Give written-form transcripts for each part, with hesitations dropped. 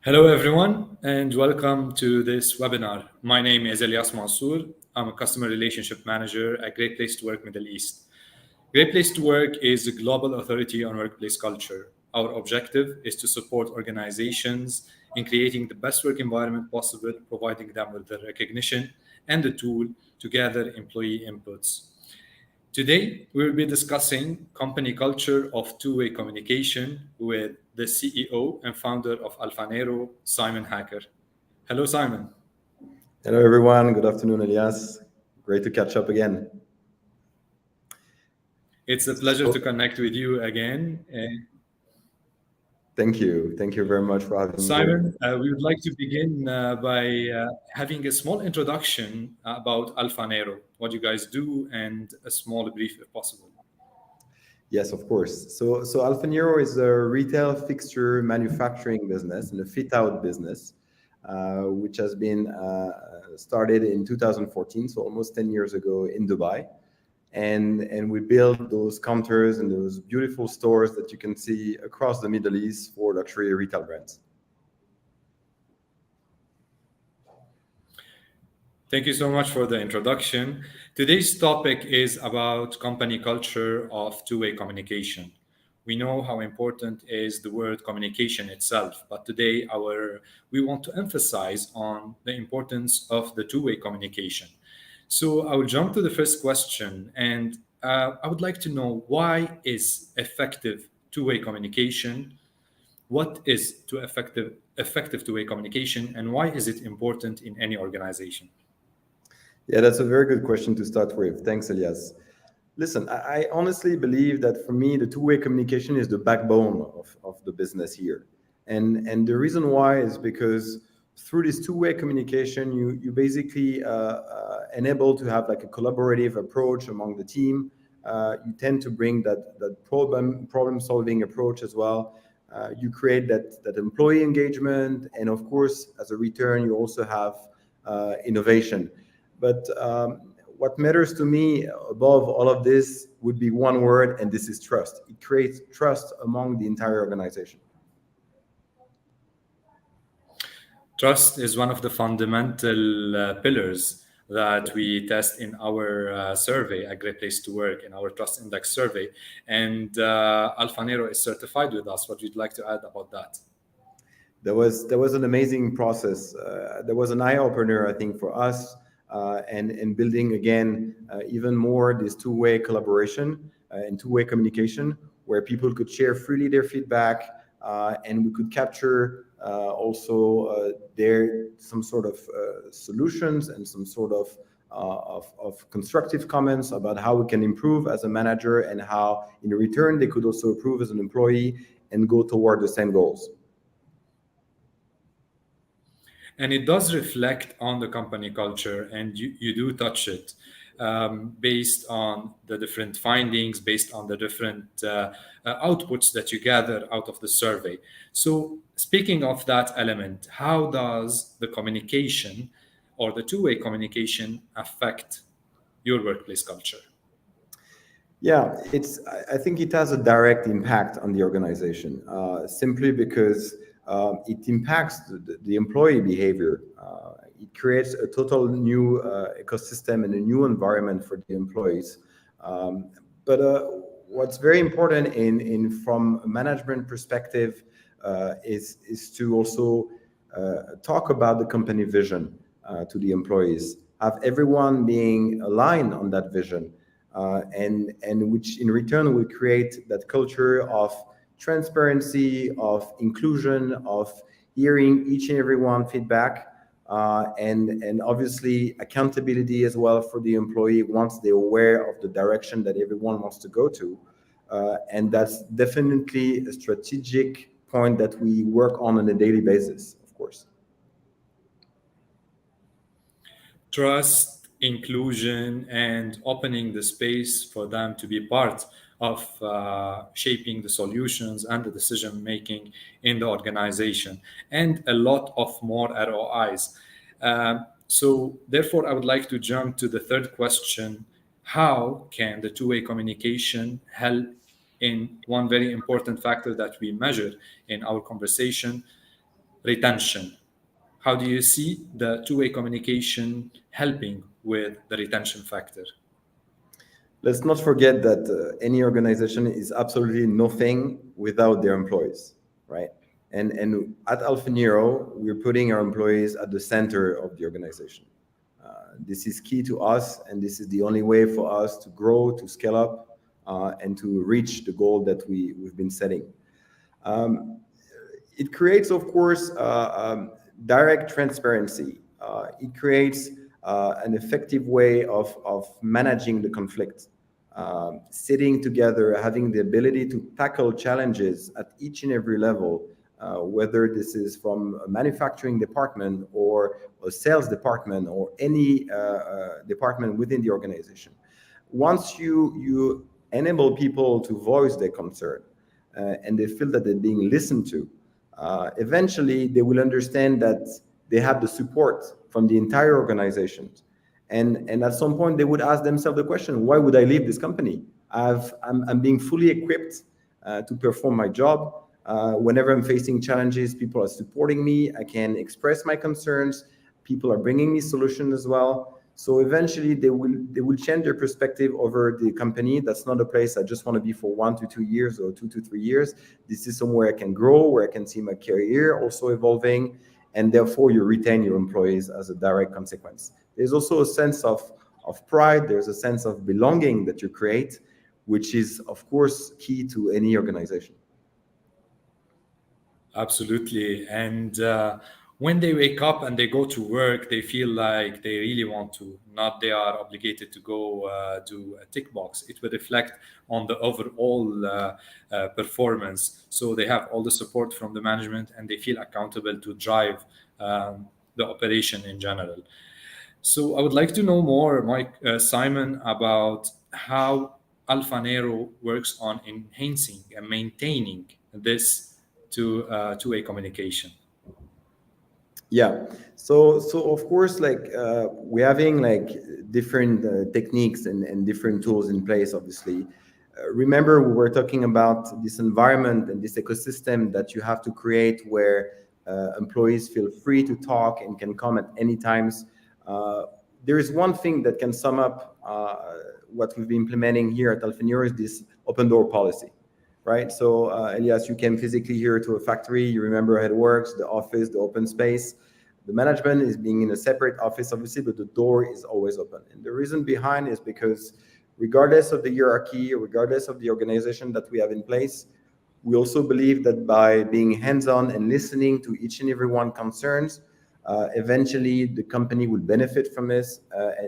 Hello, everyone, and welcome to this webinar. My name is Elias Mansour. I'm a Customer Relationship Manager at Great Place to Work Middle East. Great Place to Work is a global authority on workplace culture. Our objective is to support organizations in creating the best work environment possible, providing them with the recognition and the tool to gather employee inputs. Today, we will be discussing company culture of two-way communication with the CEO and founder of Alpha Nero, Simon Hacker. Hello, Simon. Hello, everyone. Good afternoon, Elias. Great to catch up again. It's a pleasure to connect with you again. Thank you. Thank you very much for having me. Simon, we would like to begin by having a small introduction about Alpha Nero, what you guys do, and a small brief if possible. Yes, of course. So Alpha Nero is a retail fixture manufacturing business and a fit-out business, which has been started in 2014, so almost 10 years ago in Dubai. And we build those counters and those beautiful stores that you can see across the Middle East for luxury retail brands. Thank you so much for the introduction. Today's topic is about company culture of two-way communication. We know how important is the word communication itself, but today we want to emphasize on the importance of the two-way communication. So I will jump to the first question, and I would like to know, why is effective two-way communication? What is effective two-way communication, and why is it important in any organization? Yeah, that's a very good question to start with. Thanks, Elias. Listen, I honestly believe that for me, the two-way communication is the backbone of the business here. And the reason why is because through this two-way communication, you basically enable to have like a collaborative approach among the team. You tend to bring that problem-solving approach as well. You create that employee engagement, and of course, as a return, you also have innovation. But what matters to me above all of this would be one word, and this is trust. It creates trust among the entire organization. Trust is one of the fundamental pillars that we test in our survey, A Great Place to Work, in our Trust Index survey. And Alpha Nero is certified with us. What would you like to add about that? There was an amazing process. There was an eye-opener, I think, for us, and building, again, even more this two-way collaboration and two-way communication, where people could share freely their feedback, and we could capture also some sort of solutions and some sort of constructive comments about how we can improve as a manager, and how in return they could also improve as an employee and go toward the same goals. And it does reflect on the company culture, and you do touch it based on the different findings, based on the different outputs that you gather out of the survey. So speaking of that element, how does the communication or the two-way communication affect your workplace culture? Yeah, I think it has a direct impact on the organization, simply because it impacts the employee behavior. it creates a total new ecosystem and a new environment for the employees. But what's very important in from a management perspective is to also talk about the company vision to the employees, have everyone being aligned on that vision, and which in return will create that culture of transparency, of inclusion, of hearing each and every one feedback, and obviously accountability as well for the employee once they're aware of the direction that everyone wants to go to. And that's definitely a strategic point that we work on a daily basis, of course. Trust, inclusion, and opening the space for them to be part of shaping the solutions and the decision making in the organization, and a lot of more ROIs. So, therefore, I would like to jump to the third question. How can the two-way communication help in one very important factor that we measure in our conversation, retention? How do you see the two-way communication helping with the retention factor? Let's not forget that any organization is absolutely nothing without their employees, right? And at Alpha Nero, we're putting our employees at the center of the organization. This is key to us, and this is the only way for us to grow, to scale up, and to reach the goal that we've been setting. It creates, of course, direct transparency. It creates an effective way of managing the conflict. Sitting together, having the ability to tackle challenges at each and every level, whether this is from a manufacturing department or a sales department or any department within the organization. Once you enable people to voice their concern and they feel that they're being listened to, eventually they will understand that they have the support from the entire organization. And at some point they would ask themselves the question, why would I leave this company? I'm being fully equipped to perform my job. Whenever I'm facing challenges, people are supporting me. I can express my concerns. People are bringing me solutions as well. So eventually they will change their perspective over the company. That's not a place I just want to be for 1 to 2 years or 2 to 3 years. This is somewhere I can grow, where I can see my career also evolving, and therefore you retain your employees as a direct consequence. There's also a sense of pride. There's a sense of belonging that you create, which is, of course, key to any organization. Absolutely. And when they wake up and they go to work, they feel like they really want to, not they are obligated to go do a tick box. It will reflect on the overall performance. So they have all the support from the management and they feel accountable to drive the operation in general. So I would like to know more, Mike, Simon, about how Alpha Nero works on enhancing and maintaining this to two-way communication. Yeah. So of course, like we're having like different techniques and different tools in place. Obviously, remember we were talking about this environment and this ecosystem that you have to create where employees feel free to talk and can come at any times. There is one thing that can sum up what we've been implementing here at Alpha Nero is this open door policy. Right. So, Elias, you came physically here to a factory. You remember how it works, the office, the open space. The management is being in a separate office, obviously, but the door is always open. And the reason behind is because regardless of the hierarchy, regardless of the organization that we have in place, we also believe that by being hands-on and listening to each and every one concerns, eventually the company will benefit from this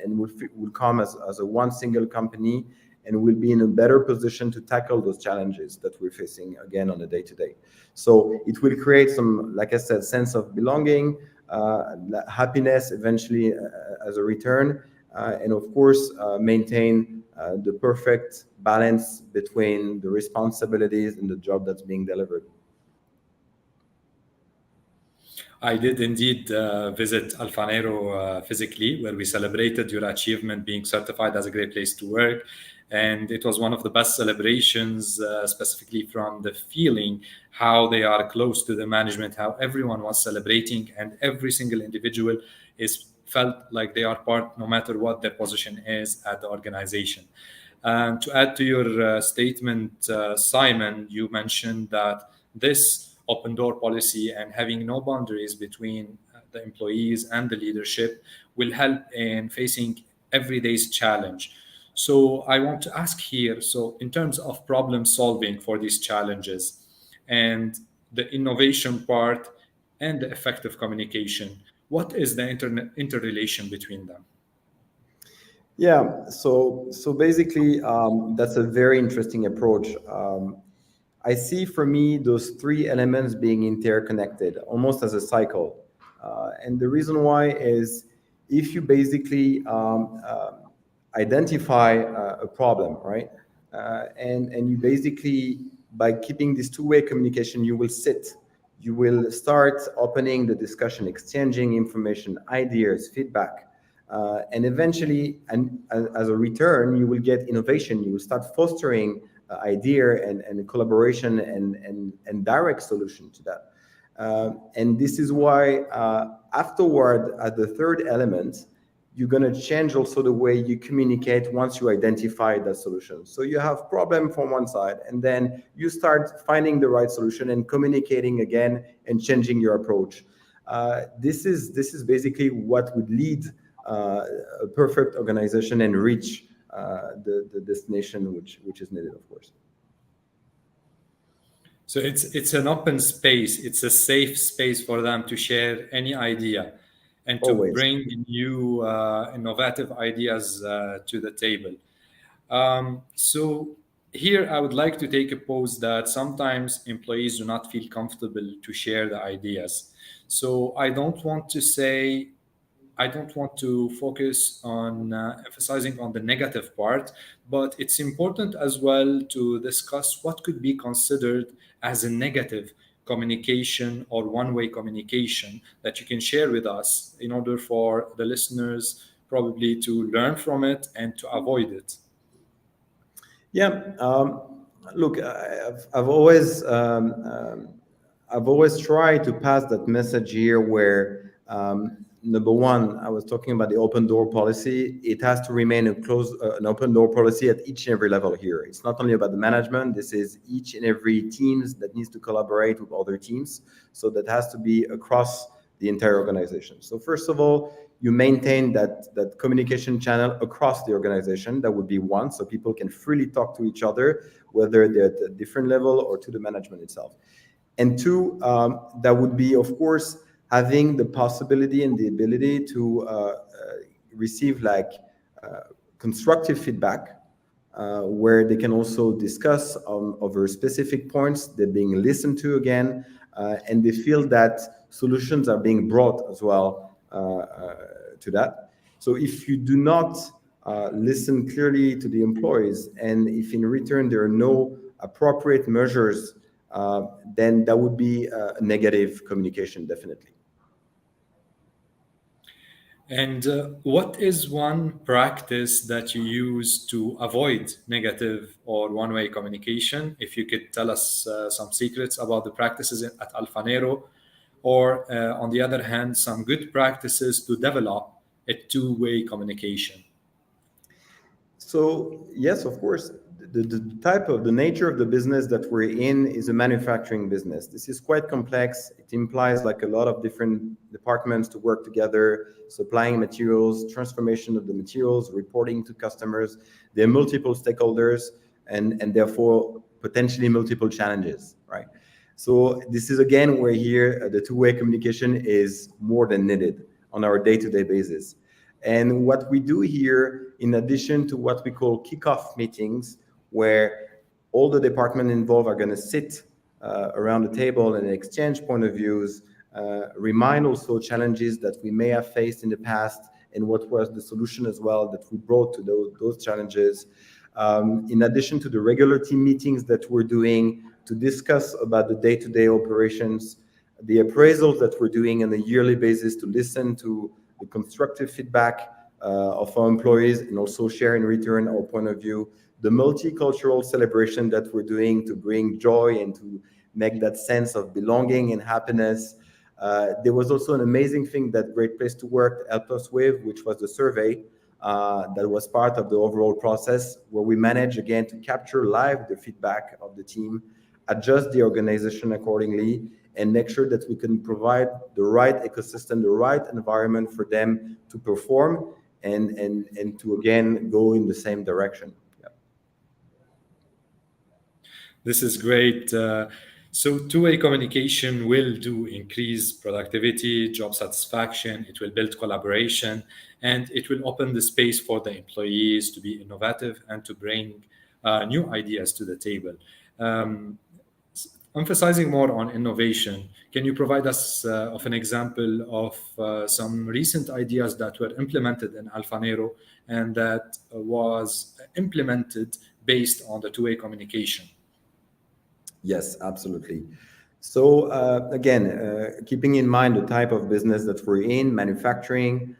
and will come as a one single company, and we'll be in a better position to tackle those challenges that we're facing again on a day-to-day. So it will create some, like I said, sense of belonging, happiness eventually as a return, and of course maintain the perfect balance between the responsibilities and the job that's being delivered. I did indeed visit Alpha Nero physically, where we celebrated your achievement being certified as a great place to work. And it was one of the best celebrations, specifically from the feeling how they are close to the management, how everyone was celebrating, and every single individual is felt like they are part no matter what their position is at the organization. And to add to your statement, Simon, you mentioned that this open door policy and having no boundaries between the employees and the leadership will help in facing everyday's challenge. So I want to ask here, so in terms of problem solving for these challenges and the innovation part and the effective communication, what is the interrelation between them? Yeah, so basically, that's a very interesting approach. I see for me those three elements being interconnected, almost as a cycle. And the reason why is if you basically identify a problem, right? And you basically, by keeping this two-way communication, you will sit. You will start opening the discussion, exchanging information, ideas, feedback. And eventually, and as a return, you will get innovation. You will start fostering idea and collaboration and direct solution to that. And this is why afterward, at the third element, you're going to change also the way you communicate once you identify the solution. So you have problem from one side, and then you start finding the right solution and communicating again and changing your approach. This is basically what would lead a perfect organization and reach the destination which is needed, of course. So it's an open space. It's a safe space for them to share any idea and to Always. bring new innovative ideas to the table. So here I would like to take a pause that sometimes employees do not feel comfortable to share the ideas. So I don't want to focus on emphasizing on the negative part, but it's important as well to discuss what could be considered as a negative communication or one-way communication that you can share with us in order for the listeners probably to learn from it and to avoid it. Yeah. Look, I've always tried to pass that message here where number one, I was talking about the open door policy. It has to remain an open door policy at each and every level here. It's not only about the management. This is each and every teams that needs to collaborate with other teams. So that has to be across the entire organization. So first of all, you maintain that communication channel across the organization. That would be one, so people can freely talk to each other, whether they're at a different level or to the management itself. And two, that would be, of course, having the possibility and the ability to receive constructive feedback, where they can also discuss over specific points. They're being listened to again, and they feel that solutions are being brought as well to that. So if you do not listen clearly to the employees, and if in return there are no appropriate measures, then that would be a negative communication, definitely. And what is one practice that you use to avoid negative or one-way communication? If you could tell us some secrets about the practices at Alpha Nero, or on the other hand, some good practices to develop a two-way communication. So yes, of course, the nature of the business that we're in is a manufacturing business. This is quite complex. It implies like a lot of different departments to work together, supplying materials, transformation of the materials, reporting to customers. There are multiple stakeholders and therefore potentially multiple challenges, right? So this is again where here the two-way communication is more than needed on our day-to-day basis. And what we do here, in addition to what we call kickoff meetings, where all the departments involved are going to sit around the table and exchange point of views, remind also challenges that we may have faced in the past and what was the solution as well that we brought to those challenges. In addition to the regular team meetings that we're doing to discuss about the day-to-day operations, the appraisals that we're doing on a yearly basis to listen to the constructive feedback of our employees and also share in return our point of view, the multicultural celebration that we're doing to bring joy and to make that sense of belonging and happiness. There was also an amazing thing that Great Place to Work helped us with, which was the survey that was part of the overall process, where we managed again to capture live the feedback of the team, adjust the organization accordingly, and make sure that we can provide the right ecosystem, the right environment for them to perform and to again go in the same direction. Yeah. This is great. So two-way communication will do increase productivity, job satisfaction, it will build collaboration, and it will open the space for the employees to be innovative and to bring new ideas to the table. Um, Emphasizing more on innovation, can you provide us of an example of some recent ideas that were implemented in Alpha Nero and that was implemented based on the two-way communication? Yes, absolutely. So again, keeping in mind the type of business that we're in, manufacturing,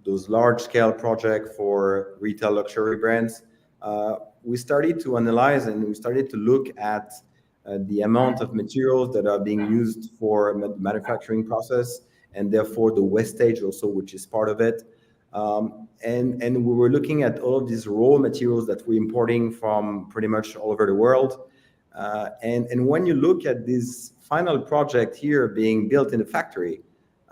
those large-scale projects for retail luxury brands, we started to analyze and we started to look at the amount of materials that are being used for manufacturing process, and therefore the wastage also, which is part of it. And we were looking at all of these raw materials that we're importing from pretty much all over the world. And when you look at this final project here being built in a factory,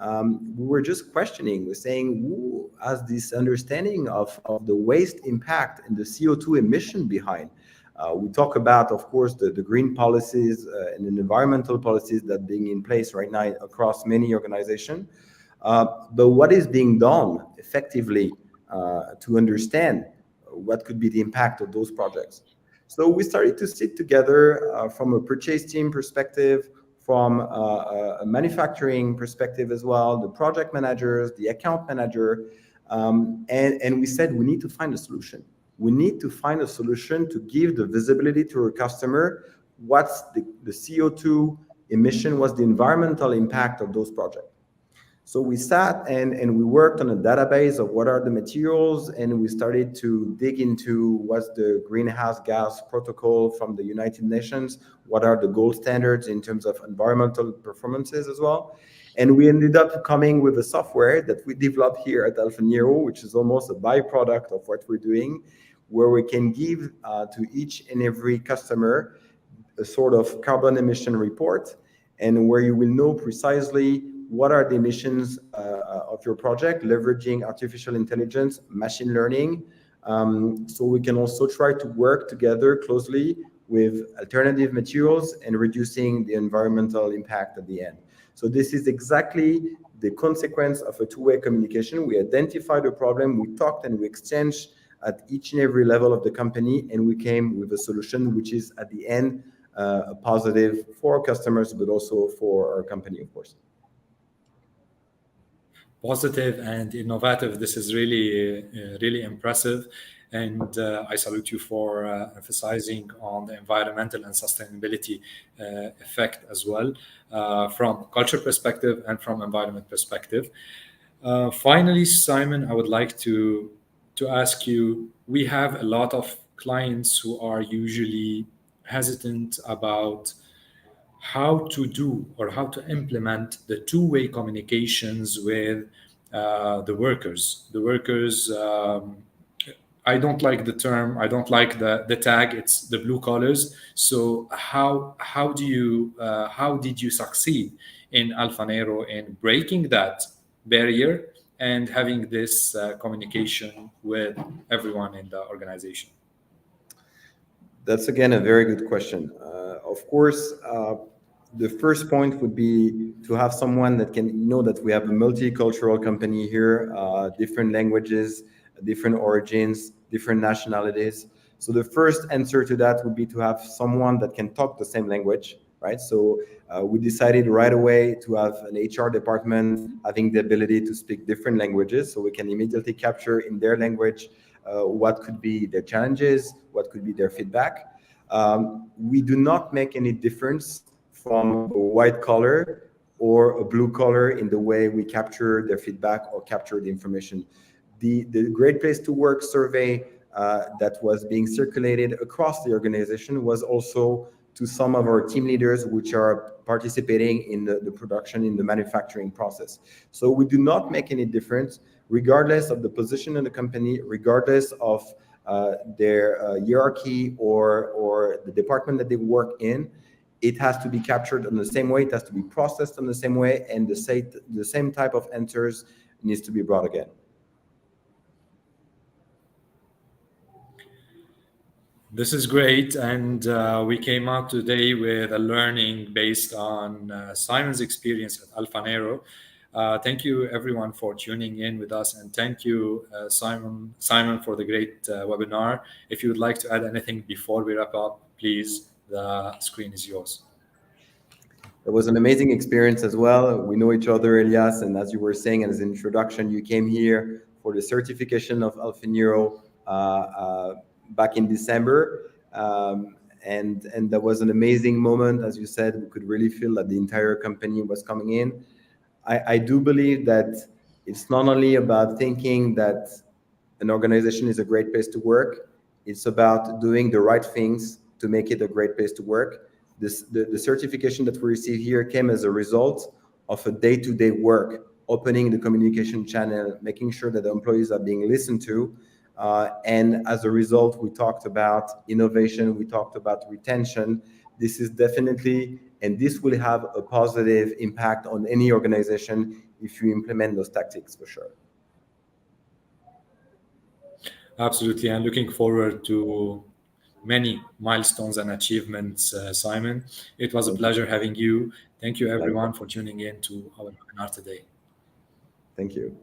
we were just questioning, we're saying, who has this understanding of the waste impact and the CO2 emission behind? We talk about, of course, the green policies and the environmental policies that are being in place right now across many organizations. But what is being done effectively to understand what could be the impact of those projects? So we started to sit together from a purchase team perspective, from a manufacturing perspective as well, the project managers, the account manager, and we said we need to find a solution. We need to find a solution to give the visibility to our customer what's the CO2 emission, what's the environmental impact of those projects. So we sat and we worked on a database of what are the materials, and we started to dig into what's the greenhouse gas protocol from the United Nations, what are the gold standards in terms of environmental performances as well. And we ended up coming with a software that we developed here at Alpha Nero, which is almost a byproduct of what we're doing, where we can give to each and every customer a sort of carbon emission report, and where you will know precisely what are the emissions of your project, leveraging artificial intelligence, machine learning. So we can also try to work together closely with alternative materials and reducing the environmental impact at the end. So this is exactly the consequence of a two-way communication. We identified a problem, we talked and we exchanged at each and every level of the company, and we came with a solution which is at the end a positive for our customers, but also for our company, of course. Positive and innovative. This is really impressive, and I salute you for emphasizing on the environmental and sustainability effect as well, from culture perspective and from environment perspective. Finally, Simon, I would like to ask you. We have a lot of clients who are usually hesitant about how to do or how to implement the two-way communications with the workers. The workers, I don't like the term, I don't like the tag, it's the blue collars. So how did you succeed in Alpha Nero in breaking that barrier and having this communication with everyone in the organization? That's again a very good question. Of course, the first point would be to have someone that can know that we have a multicultural company here, different languages, different origins, different nationalities. So the first answer to that would be to have someone that can talk the same language, right? So we decided right away to have an HR department having the ability to speak different languages, so we can immediately capture in their language what could be their challenges, what could be their feedback. We do not make any difference from a white collar or a blue collar in the way we capture their feedback or capture the information. The Great Place to Work survey that was being circulated across the organization was also to some of our team leaders which are participating in the production, in the manufacturing process. So we do not make any difference, regardless of the position in the company, regardless of their hierarchy or the department that they work in. It has to be captured in the same way, it has to be processed in the same way, and the same type of answers needs to be brought again. This is great, and we came out today with a learning based on Simon's experience at Alpha Nero. Thank you, everyone, for tuning in with us, and thank you, Simon, for the great webinar. If you would like to add anything before we wrap up, please, the screen is yours. It was an amazing experience as well. We know each other, Elias, and as you were saying as an introduction, you came here for the certification of Alpha Nero back in December. And that was an amazing moment. As you said, we could really feel that the entire company was coming in. I do believe that it's not only about thinking that an organization is a great place to work, it's about doing the right things to make it a great place to work. The certification that we received here came as a result of a day-to-day work, opening the communication channel, making sure that the employees are being listened to. And as a result, we talked about innovation, we talked about retention. This is definitely, and this will have a positive impact on any organization if you implement those tactics, for sure. Absolutely, and looking forward to many milestones and achievements, Simon. It was a pleasure having you. Thank you, everyone, for tuning in to our webinar today. Thank you.